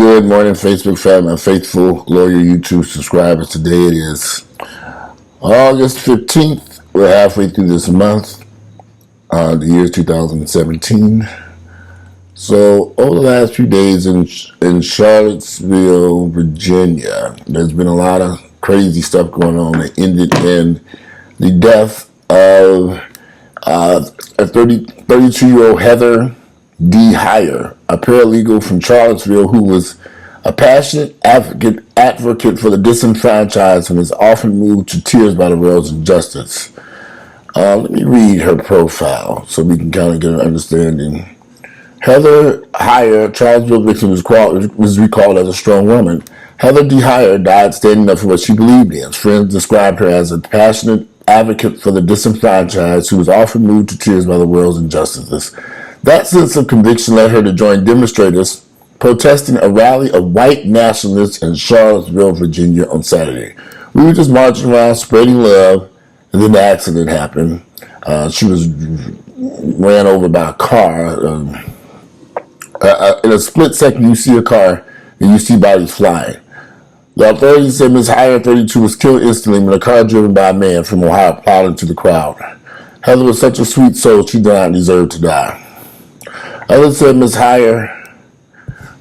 Good morning, Facebook family, my faithful Gloria YouTube subscribers. Today it is August 15th. We're halfway through this month. The year is 2017. So over the last few days in Charlottesville, Virginia, there's been a lot of crazy stuff going on that ended in the death of a 32-year-old Heather D. Heyer, a paralegal from Charlottesville who was a passionate advocate for the disenfranchised and is often moved to tears by the world's injustice. Let me read her profile so we can kind of get an understanding. Heather Heyer, Charlottesville victim, was recalled as a strong woman. Heather D. Heyer died standing up for what she believed in. Friends described her as a passionate advocate for the disenfranchised who was often moved to tears by the world's injustices. That sense of conviction led her to join demonstrators protesting a rally of white nationalists in Charlottesville, Virginia on Saturday. We were just marching around spreading love, and then the accident happened. She was ran over by a car. In a split second, you see a car and you see bodies flying. The authorities said Ms. Heyer, 32, was killed instantly when a car driven by a man from Ohio plowed into the crowd. Heather was such a sweet soul, she did not deserve to die. Others said Ms. Heyer,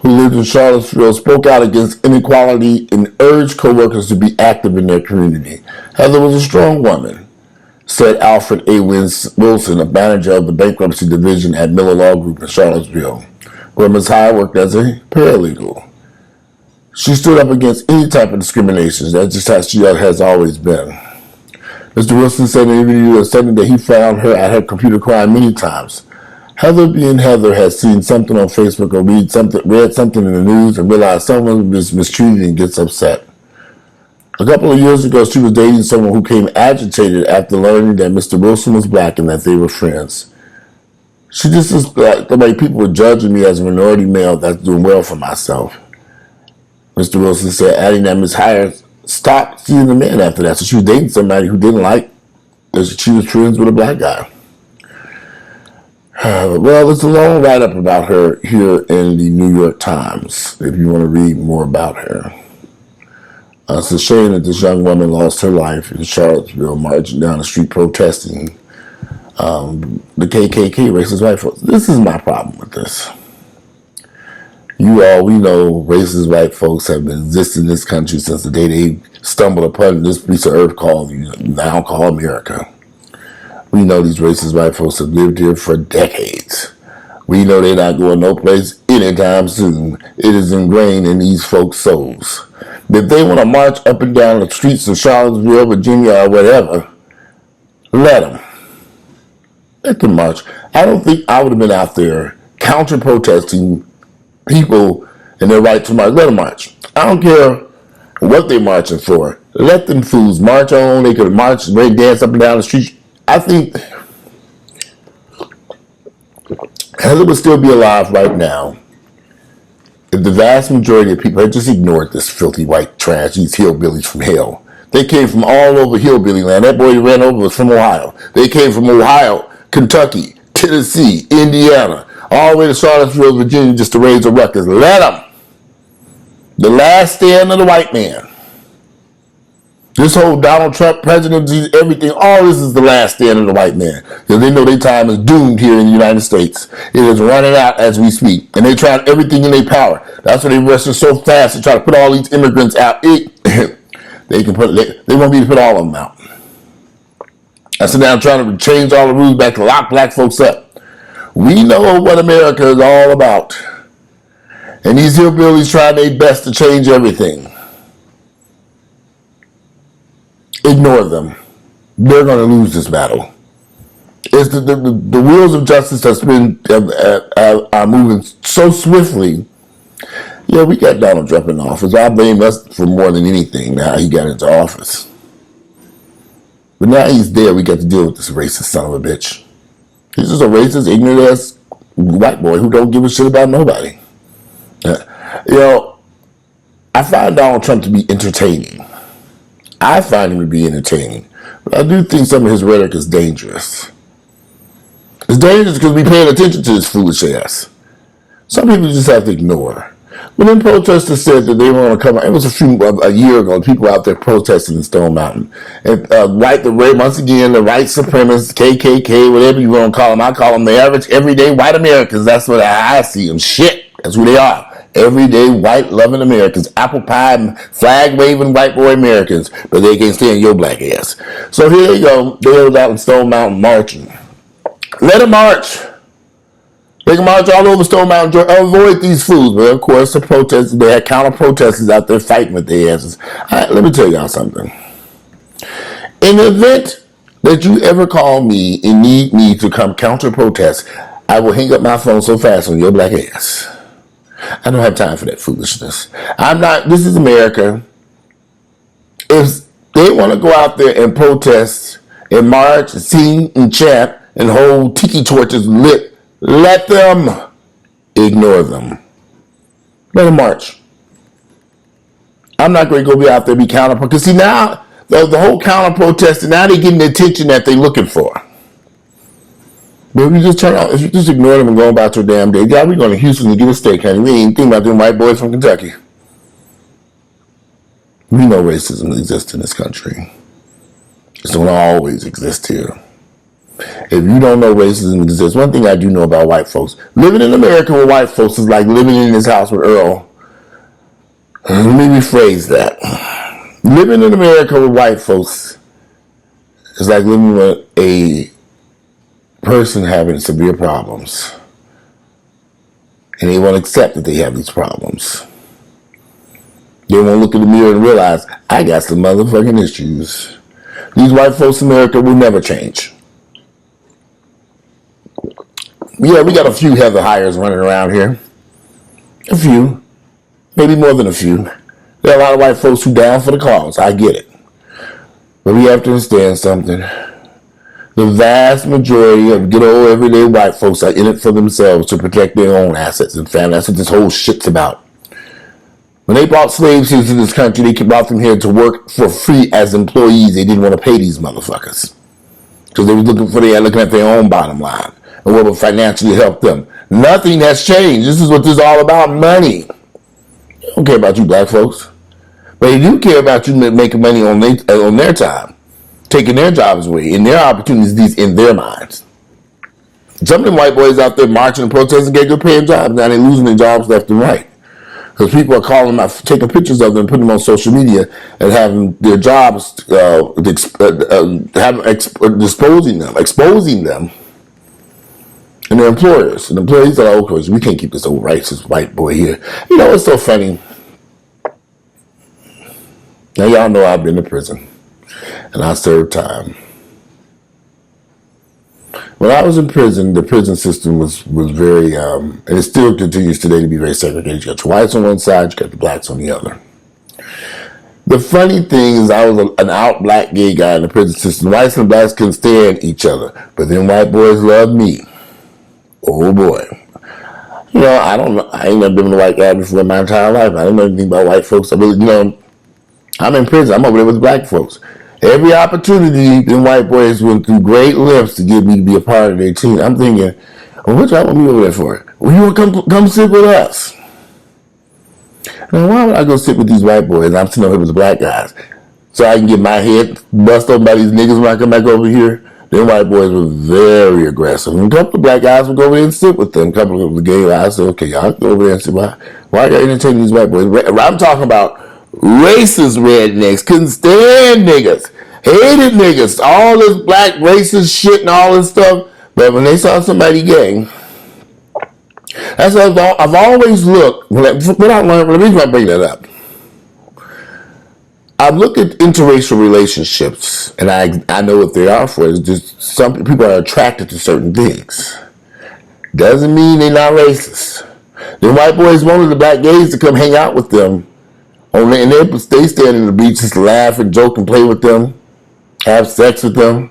who lived in Charlottesville, spoke out against inequality and urged co-workers to be active in their community. Heather was a strong woman, said Alfred A. Wilson, a manager of the bankruptcy division at Miller Law Group in Charlottesville, where Ms. Heyer worked as a paralegal. She stood up against any type of discrimination. That's just how she has always been. Mr. Wilson said in an interview that he found her at her computer crying many times. Heather, being Heather, has seen something on Facebook or read something in the news and realized someone is mistreated and gets upset. A couple of years ago, she was dating someone who became agitated after learning that Mr. Wilson was black and that they were friends. She just is like the way people were judging me as a minority male that's doing well for myself. Mr. Wilson said, adding that Ms. Heyer stopped seeing the man after that. So she was dating somebody who didn't like that she was friends with a black guy. Well, there's a long write-up about her here in the New York Times, if you want to read more about her. It's a shame that this young woman lost her life in Charlottesville, marching down the street protesting the KKK, racist white folks. This is my problem with this. We know racist white folks have been existing in this country since the day they stumbled upon this piece of earth now called America. We know these racist white folks have lived here for decades. We know they're not going no place anytime soon. It is ingrained in these folks' souls. If they want to march up and down the streets of Charlottesville, Virginia, or whatever, let them. Let them march. I don't think I would have been out there counter-protesting people and their right to march. Let them march. I don't care what they're marching for. Let them fools march on. They could march and dance up and down the street. I think Heather would still be alive right now if the vast majority of people had just ignored this filthy white trash, these hillbillies from hell. They came from all over hillbilly land. That boy who ran over was from Ohio. They came from Ohio, Kentucky, Tennessee, Indiana, all the way to Charlottesville, Virginia, just to raise a ruckus. Let them. The last stand of the white man. This whole Donald Trump presidency, everything, all this is the last stand of the white man. Because they know their time is doomed here in the United States. It is running out as we speak. And they tried everything in their power. That's why they rushing so fast to try to put all these immigrants out. They want me to put all of them out. I sit down trying to change all the rules back to lock black folks up. We know what America is all about. And these hillbillies try their best to change everything. Ignore them. They're going to lose this battle. It's the wheels of justice are moving so swiftly. Yeah, we got Donald Trump in office. I blame us for more than anything how he got into office. But now he's there, we got to deal with this racist son of a bitch. He's just a racist, ignorant ass white boy who don't give a shit about nobody. I find Donald Trump to be entertaining. I find him to be entertaining. But I do think some of his rhetoric is dangerous. It's dangerous because we're paying attention to this foolish ass. Some people just have to ignore. When them protesters said that they were going to come out, it was a year ago, people out there protesting in Stone Mountain. And once again, the white supremacists, KKK, whatever you want to call them, I call them the average, everyday white Americans. That's what I see them. Shit, that's who they are. Everyday white loving Americans, apple pie, flag waving white boy Americans, but they can't stand your black ass. So here you go, they were out in Stone Mountain marching. Let them march. They can march all over Stone Mountain, avoid these fools. But of course, the protesters, they had counter protesters out there fighting with their asses. All right, let me tell y'all something. In the event that you ever call me and need me to come counter protest, I will hang up my phone so fast on your black ass. I don't have time for that foolishness. This is America. If they want to go out there and protest and march and sing and chant and hold tiki torches lit, let them. Ignore them. Let them march. I'm not going to go be out there and be counter, because see now, the whole counter protesting, now they're getting the attention that they're looking for. But if you just ignore them and go about your damn day, God, we're going to Houston to get a steak, honey. We ain't thinking about them white boys from Kentucky. We know racism exists in this country. It's going to always exist here. If you don't know racism exists, one thing I do know about white folks, living in America with white folks is like living in this house with Earl. Let me rephrase that. Living in America with white folks is like living with a person having severe problems. And they won't accept that they have these problems. They won't look in the mirror and realize, I got some motherfucking issues. These white folks in America will never change. Yeah, we got a few Heather Hires running around here. A few. Maybe more than a few. There are a lot of white folks who down for the cause. I get it. But we have to understand something. The vast majority of good old everyday white folks are in it for themselves to protect their own assets and family. That's what this whole shit's about. When they brought slaves here to this country, they brought them here to work for free as employees. They didn't want to pay these motherfuckers because they were looking at their own bottom line and what would financially help them. Nothing has changed. This is what this is all about, money. They don't care about you black folks. But they do care about you making money on their time, taking their jobs away, and their opportunities in their minds. Some of them white boys out there marching and protesting get good paying jobs. Now they're losing their jobs left and right. Because people are calling them out, taking pictures of them, putting them on social media, and having their jobs, exposing them, and their employers. And employees are like, okay, we can't keep this old racist white boy here. You know, it's so funny. Now y'all know I've been to prison, and I served time. When I was in prison, the prison system was very, and it still continues today to be very segregated. You got your whites on one side, you got the blacks on the other. The funny thing is I was an out black gay guy in the prison system. Whites and blacks couldn't stand each other, but then white boys loved me. Oh boy. You know, I don't know. I ain't never been a white guy before in my entire life. I don't know anything about white folks. I'm in prison. I'm over there with black folks. Every opportunity, them white boys went through great lengths to get me to be a part of their team. I'm thinking, well, what y'all want me over there for? Well, you want to come sit with us? Now, why would I go sit with these white boys? And I'm sitting over here with the black guys. So I can get my head bust open by these niggas when I come back over here. Them white boys were very aggressive. And a couple of black guys would go over there and sit with them. A couple of the gay guys said, okay, y'all go over there and sit. Why are you entertaining these white boys? I'm talking about racist rednecks, couldn't stand niggas, hated niggas, all this black racist shit and all this stuff. But when they saw somebody gay, that's what I've always looked. The reason I bring that up, I've looked at interracial relationships, and I know what they are for. It's just some people are attracted to certain things. Doesn't mean they're not racist. The white boys wanted the black gays to come hang out with them. And they stand in the beach just laugh and joke and play with them, have sex with them,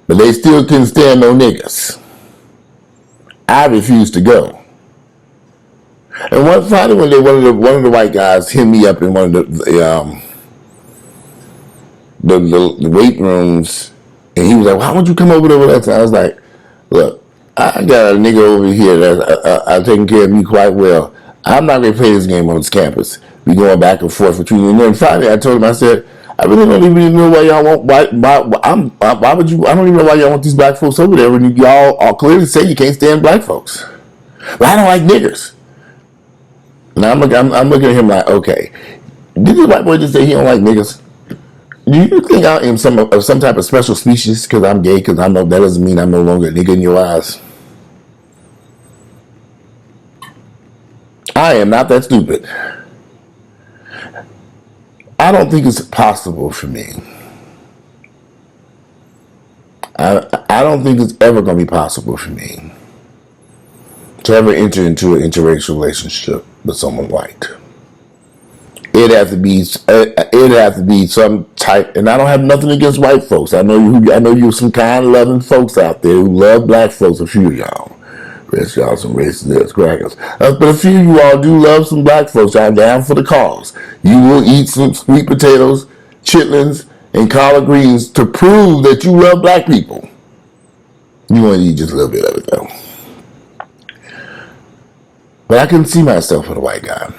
but they still couldn't stand no niggas. I refused to go. And one day, one of the white guys hit me up in one of the weight rooms, and he was like, "Why would you come over there with us?" And I was like, "Look, I got a nigga over here that I'm taking care of me quite well. I'm not going to play this game on this campus. We going back and forth between. And then finally, I told him, I said, I really don't even know why y'all want. Why would you? I don't even know why y'all want these black folks over there when y'all all clearly say you can't stand black folks. But I don't like niggers. And I'm looking at him like, okay, did this white boy just say he don't like niggas? Do you think I am some type of special species because I'm gay? Because I know that doesn't mean I'm no longer a nigga in your eyes. I am not that stupid. I don't think it's possible for me. I don't think it's ever going to be possible for me to ever enter into an interracial relationship with someone white. It'd have to be some type, and I don't have nothing against white folks. I know you some kind, loving folks out there who love black folks. A few of y'all, rest y'all some racist crackers, but a few of you all do love some black folks. I'm down for the cause. You will eat some sweet potatoes, chitlins, and collard greens to prove that you love black people. You want to eat just a little bit of it though. But I couldn't see myself with a white guy.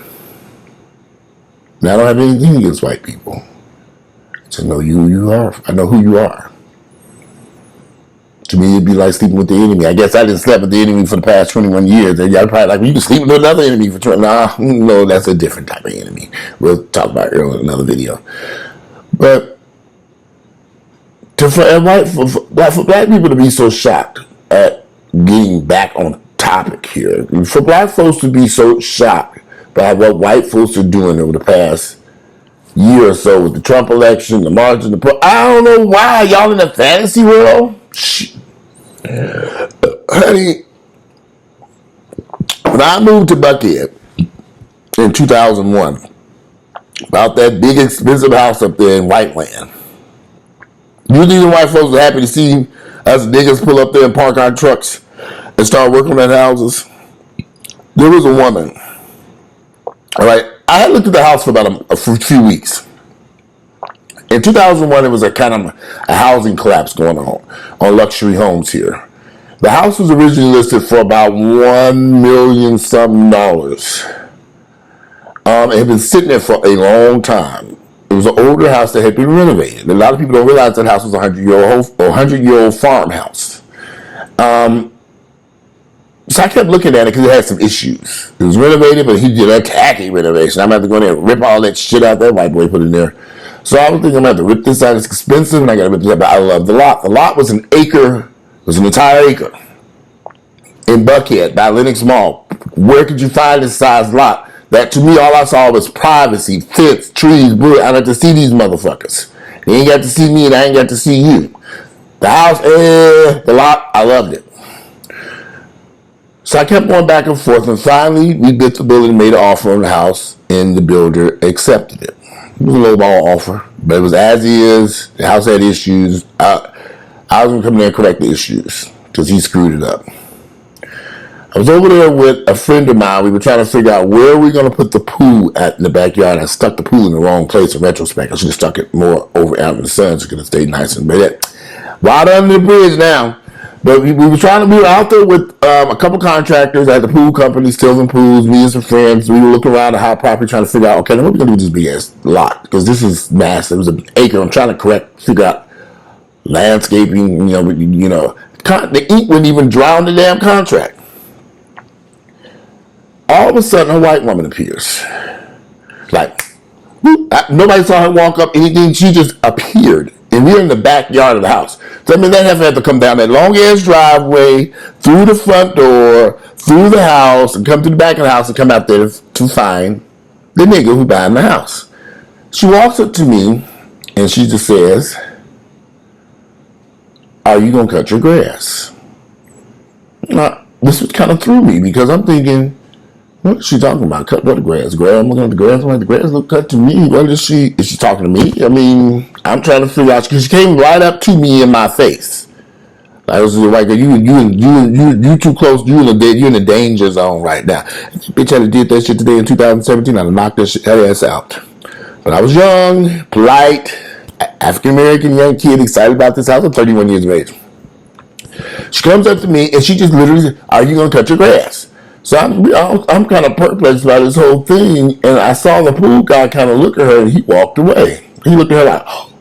And I don't have anything against white people. I just know who you are. I know who you are. To me, it'd be like sleeping with the enemy. I guess I didn't sleep with the enemy for the past 21 years. And y'all probably like, well, you can sleep with another enemy for 20. Nah, no, that's a different type of enemy. We'll talk about it earlier in another video. But for black people to be so shocked at getting back on topic here, for black folks to be so shocked by what white folks are doing over the past year or so with the Trump election, the march, and I don't know why y'all in the fantasy world. Honey, when I moved to Buckhead in 2001, about that big expensive house up there in White Land, you think the white folks are happy to see us niggas pull up there and park our trucks and start working on houses? There was a woman. All right, I had looked at the house for about a few weeks. In 2001, it was a kind of a housing collapse going on luxury homes here. The house was originally listed for about $1 million something. It had been sitting there for a long time. It was an older house that had been renovated. A lot of people don't realize that house was a 100-year-old farmhouse. So I kept looking at it because it had some issues. It was renovated, but he did a tacky renovation. I'm going to have to go in there and rip all that shit out that white boy put in there. So I was thinking I'm going to have to rip this out. It's expensive, and I got to rip this out. But I love the lot. The lot was an acre. It was an entire acre in Buckhead by Lenox Mall. Where could you find this size lot? That to me, all I saw was privacy, fence, trees, bush. I got to see these motherfuckers. They ain't got to see me, and I ain't got to see you. The house, the lot, I loved it. So I kept going back and forth, and finally we bit the bullet and made an offer on the house, and the builder accepted it. It was a low ball offer, but it was as is. The house had issues. I was going to come in there and correct the issues because he screwed it up. I was over there with a friend of mine. We were trying to figure out where we're going to put the pool at in the backyard. I stuck the pool in the wrong place in retrospect. I should have stuck it more over out in the sun so it could have stayed nice and wet. Water under the bridge now. But we were out there with a couple contractors at the pool company, Sylvan Pools, me and some friends. We were looking around the hot property trying to figure out, okay, now what are we going to do with this big ass lot? Because this is massive. It was an acre. I'm trying to figure out landscaping, the ink wouldn't even drown the damn contract. All of a sudden, a white woman appears. Like, nobody saw her walk up, anything. She just appeared. And we're in the backyard of the house. So, they have to come down that long-ass driveway, through the front door, through the house, and come to the back of the house and come out there to find the nigga who buying the house. She walks up to me, and she just says, "Are you going to cut your grass?" Now, this kind of threw me because I'm thinking, what is she talking about? Cut what grass? I'm looking at the grass. I'm like, the grass look cut to me. What is she? Is she talking to me? I'm trying to figure out because she came right up to me in my face. Like, this is like, you too close. You're in the danger zone right now. Bitch had did that shit today in 2017. I'd have knocked her ass out. But I was young, polite, African American young kid, excited about this house. I'm 31 years of age. She comes up to me and she just literally said, "Are you gonna cut your grass?" So I'm kind of perplexed by this whole thing, and I saw the pool guy kind of look at her, and he walked away. He looked at her like, oh.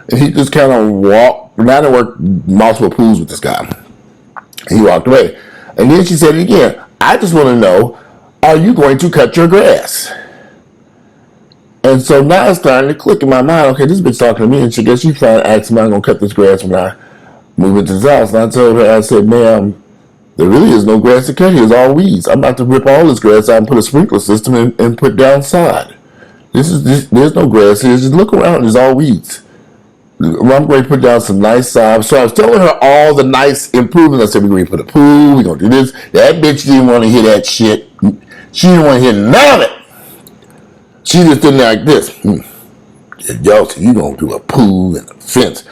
And he just kind of walked. And I done worked multiple pools with this guy. He walked away. And then she said it again. I just want to know, are you going to cut your grass? And so now it's starting to click in my mind. Okay, this bitch talking to me, and she guess she's trying to ask me, I'm going to cut this grass when I move into this house. And I told her, I said, ma'am, there really is no grass to cut here. It's all weeds. I'm about to rip all this grass out and put a sprinkler system and put downside. There's no grass here. Just look around. It's all weeds. Well, I'm going to put down some nice side. So I was telling her all the nice improvements. I said, we're going to put a pool. We're going to do this. That bitch didn't want to hear that shit. She didn't want to hear none of it. She just did like this. Y'all said, you going to do a pool and a fence.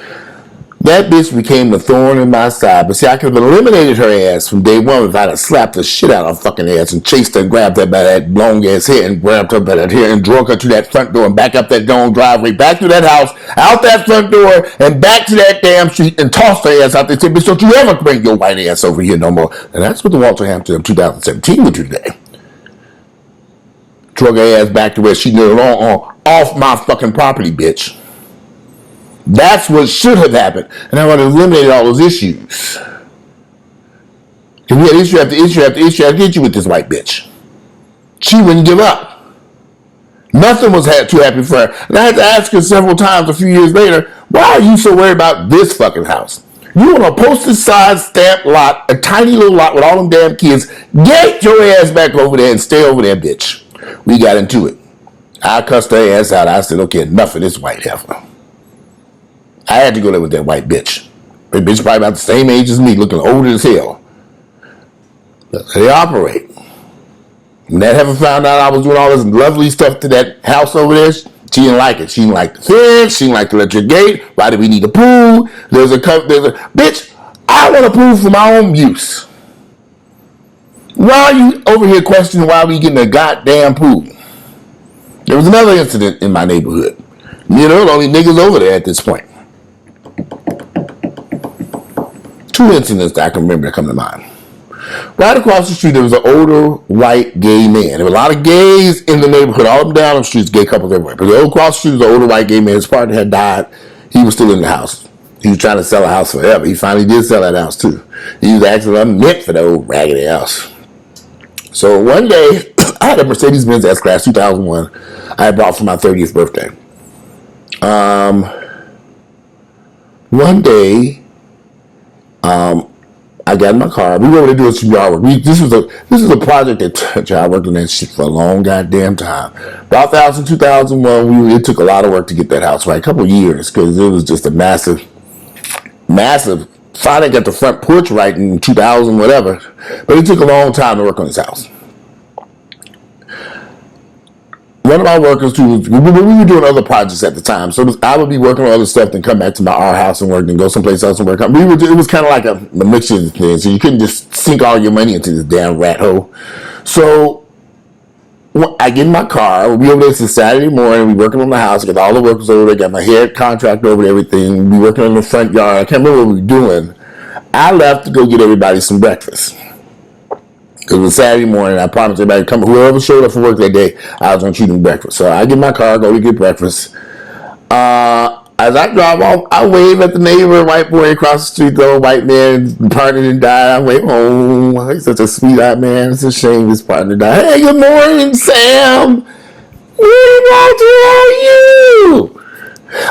That bitch became the thorn in my side. But see, I could have eliminated her ass from day one if I'd have slapped the shit out of her fucking ass and chased her and grabbed her by that long ass hair and grabbed her by that hair and drug her to that front door and back up that long driveway, back to that house, out that front door, and back to that damn street and tossed her ass out there and said, bitch, don't you ever bring your white ass over here no more. And that's what the Walter Hampton of 2017 would do today. Drug her ass back to where she did it off my fucking property, bitch. That's what should have happened. And I would have eliminated all those issues. And we had issue after issue after issue after issue with this white bitch. She wouldn't give up. Nothing was too happy for her. And I had to ask her several times a few years later, why are you so worried about this fucking house? You want a postage-sized stamped lot, a tiny little lot with all them damn kids. Get your ass back over there and stay over there, bitch. We got into it. I cussed her ass out. I said, okay, enough of this white heifer. I had to go there with that white bitch. That bitch probably about the same age as me, looking old as hell. They operate. When that heifer found out I was doing all this lovely stuff to that house over there, she didn't like it. She didn't like the fence. She didn't like the electric gate. Why do we need a pool? There's a bitch, I want a pool for my own use. Why are you over here questioning why we getting a goddamn pool? There was another incident in my neighborhood. You know, the only niggas over there at this point. Two incidents that I can remember that come to mind. Right across the street, there was an older white gay man. There were a lot of gays in the neighborhood, all up and down the streets, gay couples everywhere. But across the street was an older white gay man. His partner had died. He was still in the house. He was trying to sell a house forever. He finally did sell that house too. He was actually unmeant for that old raggedy house. So one day, I had a Mercedes-Benz S-Class 2001 I bought for my 30th birthday. One day, I got in my car. We were over there doing some yard work. This was a project that I worked on that shit for a long goddamn time. About 2001, it took a lot of work to get that house right. A couple of years, because it was just a massive. Finally got the front porch right in 2000, whatever. But it took a long time to work on this house. One of my workers, too, we were doing other projects at the time. So I would be working on other stuff, then come back to our house and work, then go someplace else and work. It was kind of like a mixture of things. So you couldn't just sink all your money into this damn rat hole. So I get in my car. We'll be over there. It's a Saturday morning. We working on the house. I got all the workers over there. Got my head contract over everything. We working on the front yard. I can't remember what we were doing. I left to go get everybody some breakfast. It was Saturday morning. I promised everybody to come. Whoever showed up for work that day, I was going to treat them breakfast. So I get in my car, go to get breakfast. As I drive off, I wave at the neighbor, white boy across the street, the old white man, partner didn't die. I wave home. He's such a sweetheart man. It's a shame his partner died. Hey, good morning, Sam. Hey, Walter, how are you?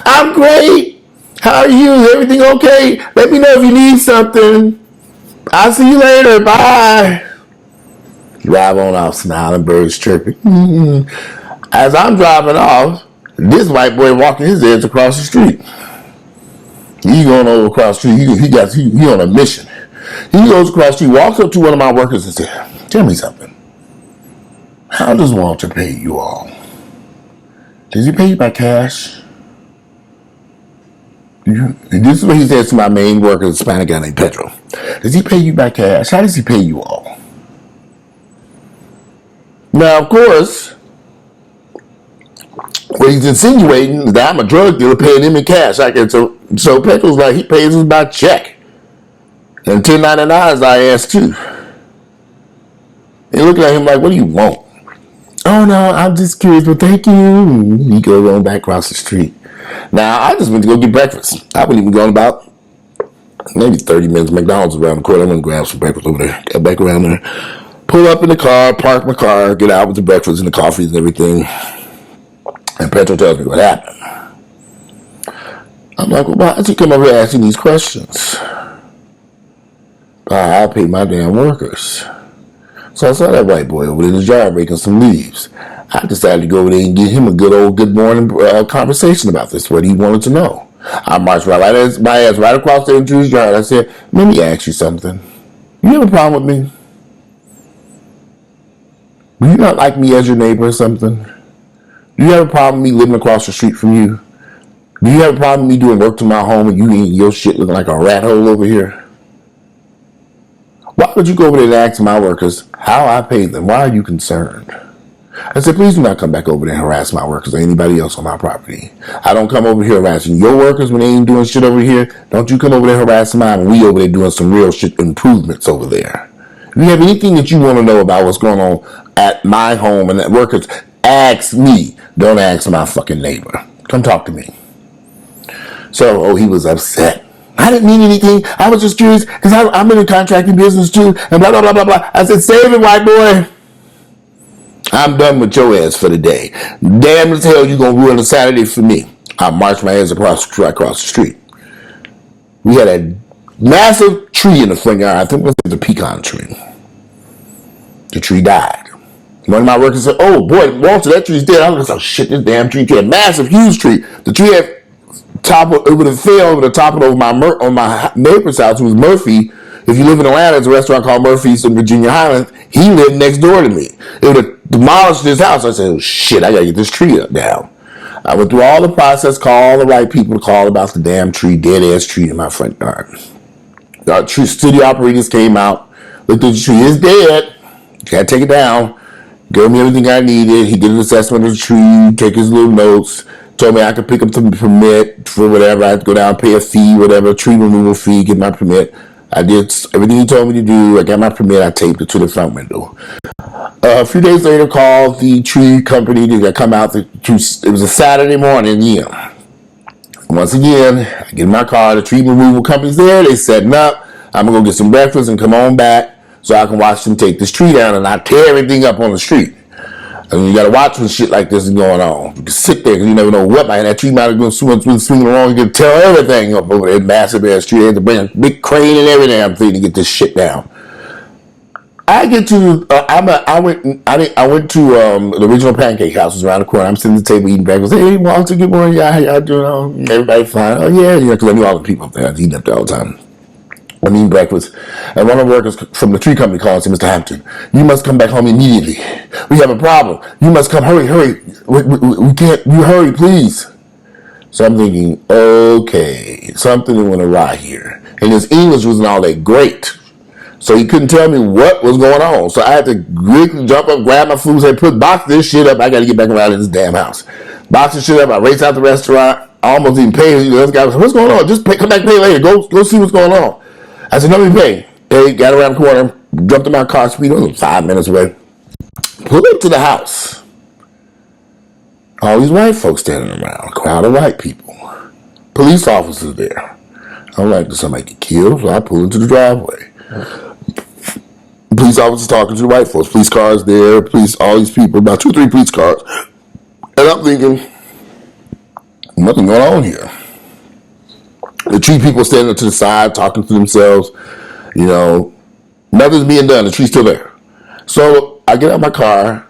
I'm great. How are you? Is everything okay? Let me know if you need something. I'll see you later. Bye. Drive on off, smiling, birds chirping. As I'm driving off, this white boy walking his ass across the street. He going over across the street. He on a mission. He goes across the street, walks up to one of my workers and says, tell me something. How does Walter pay you all? Does he pay you by cash? This is what he says to my main worker, a Hispanic guy named Pedro. Does he pay you by cash? How does he pay you all? Now, of course, what he's insinuating is that I'm a drug dealer paying him in cash. So Pedro's like, he pays us by check. And 1099s I asked too. And looking at him like, what do you want? Oh, no, I'm just curious, but thank you. And he goes on back across the street. Now, I just went to go get breakfast. I wouldn't even gone about maybe 30 minutes. McDonald's around the corner. I went to grab some breakfast over there. Got back around there. Pull up in the car, park my car, get out with the breakfast and the coffees and everything. And Petro tells me what happened. I'm like, well, why did you come over here asking these questions? I pay my damn workers. So I saw that white boy over there in his yard making some leaves. I decided to go over there and give him a good morning conversation about this, what he wanted to know. I marched my ass right across there into his yard. I said, let me ask you something. You have a problem with me? Do you not like me as your neighbor or something? Do you have a problem with me living across the street from you? Do you have a problem with me doing work to my home and you eating your shit looking like a rat hole over here? Why would you go over there and ask my workers how I pay them? Why are you concerned? I said, please do not come back over there and harass my workers or anybody else on my property. I don't come over here harassing your workers when they ain't doing shit over here. Don't you come over there harassing mine when we over there doing some real shit improvements over there. If you have anything that you want to know about what's going on at my home and at workers, ask me. Don't ask my fucking neighbor. Come talk to me. So, he was upset. I didn't mean anything. I was just curious because I'm in the contracting business too and blah, blah, blah, blah, blah. I said, save it, white boy. I'm done with your ass for the day. Damn as hell you gonna ruin a Saturday for me. I marched my ass across the street. We had a massive tree in the front yard. I think it was a pecan tree. The tree died. One of my workers said, oh boy, Walter, that tree's dead. I was like, oh shit, this damn tree. A massive, huge tree. The tree had it would have fell over the top of my neighbor's house, who was Murphy. If you live in Atlanta, there's a restaurant called Murphy's in Virginia Highlands. He lived next door to me. It would have demolished his house. I said, oh shit, I gotta get this tree up down. I went through all the process, called all the right people to call about the damn tree, dead ass tree in my front yard. The city operators came out, looked at the tree, it's dead. You gotta take it down. Gave me everything I needed. He did an assessment of the tree, take his little notes. Told me I could pick up the permit for whatever. I had to go down, pay a fee, whatever, tree removal fee, get my permit. I did everything he told me to do. I got my permit. I taped it to the front window. A few days later, called the tree company to come out. It was a Saturday morning, yeah. Once again, I get in my car. The tree removal company's there. They setting up. I'm going to go get some breakfast and come on back so I can watch them take this tree down and not tear everything up on the street. And you got to watch when shit like this is going on. You can sit there because you never know what might. That tree might have been swinging along. You can tear everything up over there. Massive ass tree. They had to bring a big crane and every damn thing to get this shit down. I get to. I went to the original pancake house was around the corner. I'm sitting at the table eating breakfast. Hey, Walter, good morning. Yeah, how y'all doing? Everybody fine? Oh yeah, because I knew all the people up there. I was eating up there all the time. I'm eating breakfast, and one of the workers from the tree company calls and said, Mr. Hampton, you must come back home immediately. We have a problem. You must come. Hurry. We can't. You hurry, please. So I'm thinking, okay, something went awry here. And his English wasn't all that great. So he couldn't tell me what was going on. So I had to quickly jump up, grab my food, say, box this shit up. I got to get back around in this damn house. Box this shit up. I race out the restaurant. I almost didn't pay. The other guy was like, what's going on? Just come back and pay later. Go see what's going on. I said, let me pay. They got around the corner, jumped in my car, speed, it was 5 minutes away. Pulled up to the house. All these white folks standing around, a crowd of white people. Police officers there. I'm like, did somebody get killed? So I pull into the driveway. Police officers talking to the white folks. Police cars there, all these people, about 2 or 3 police cars. And I'm thinking, nothing going on here. The tree people standing to the side, talking to themselves. Nothing's being done. The tree's still there. So I get out of my car,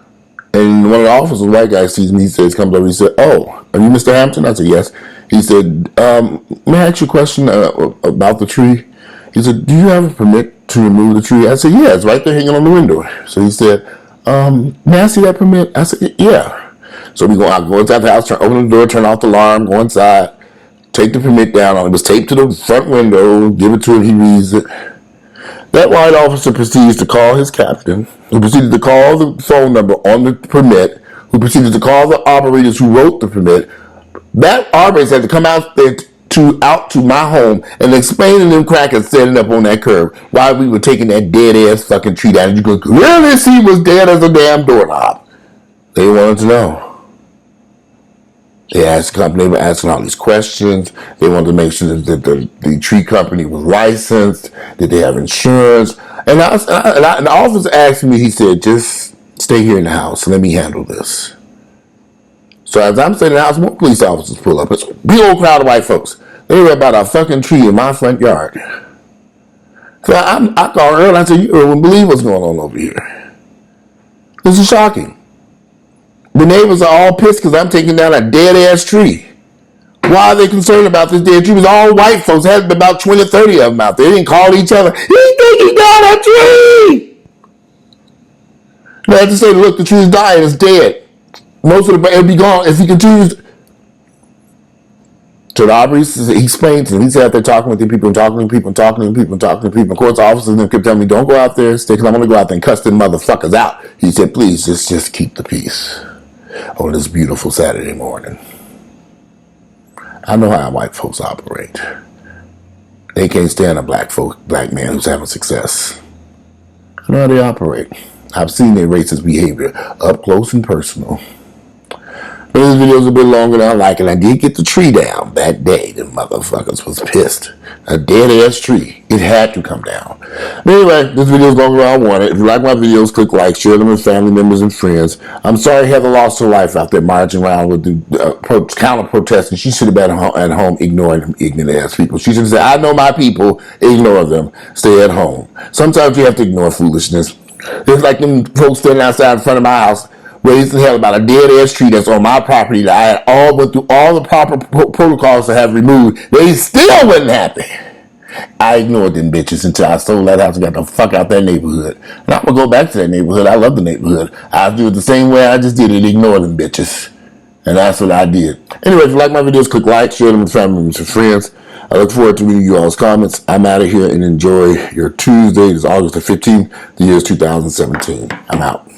and one of the officers, a white guy, sees me. He comes over. He said, "Oh, are you Mr. Hampton?" I said, "Yes." He said, "May I ask you a question about the tree?" He said, "Do you have a permit to remove the tree?" I said, "Yeah, it's right there hanging on the window." So he said, "May I see that permit?" I said, "Yeah." So I go inside the house, open the door, turn off the alarm, go inside. Take the permit down. It was taped to the front window. Give it to him. He reads it. That white officer proceeds to call his captain, who proceeded to call the phone number on the permit, who proceeded to call the operators who wrote the permit. That operator had to come out there out to my home and explaining them crackers standing up on that curb why we were taking that dead ass fucking tree down. And you could clearly see was dead as a damn doorknob. They wanted to know. They were asking all these questions. They wanted to make sure that the tree company was licensed, that they have insurance. And the officer asked me, he said, just stay here in the house and let me handle this. So as I'm sitting in the house, more police officers pull up. It's a big old crowd of white folks. They were about a fucking tree in my front yard. So I called her and I said, you wouldn't believe what's going on over here. This is shocking. The neighbors are all pissed because I'm taking down a dead-ass tree. Why are they concerned about this dead tree? It was all white folks. There had about 20 or 30 of them out there. They didn't call each other. He's taking down a tree! They had to say, look, the tree's dying. It's dead. Most of it'll be gone if he continues. So the operator, he explained to them. He sat there talking with the people and talking to people and talking to people and talking to people. Of course, the officers kept telling me, don't go out there, stay, because I'm going to go out there and cuss them motherfuckers out. He said, please, just keep the peace on this beautiful Saturday morning. I know how white folks operate. They can't stand a black man who's having success. I know how they operate. I've seen their racist behavior up close and personal. This video's a bit longer than I like, and I did get the tree down that day. The motherfuckers was pissed. A dead-ass tree. It had to come down. But anyway, this video's longer than I wanted. If you like my videos, click like, share them with family members and friends. I'm sorry Heather lost her life out there marching around with the counter-protesting. She should have been at home ignoring them ignorant-ass people. She should have said, I know my people, ignore them. Stay at home. Sometimes you have to ignore foolishness. It's like them folks standing outside in front of my house raising hell about a dead-ass tree that's on my property that I had went through all the proper protocols to have removed. They still wasn't happy. I ignored them bitches until I sold that house and got the fuck out that neighborhood. And I'm going to go back to that neighborhood. I love the neighborhood. I'll do it the same way I just did it, ignore them bitches. And that's what I did. Anyway, if you like my videos, click like, share them with family members and friends. I look forward to reading you all's comments. I'm out of here and enjoy your Tuesday. It's August the 15th. The year is 2017. I'm out.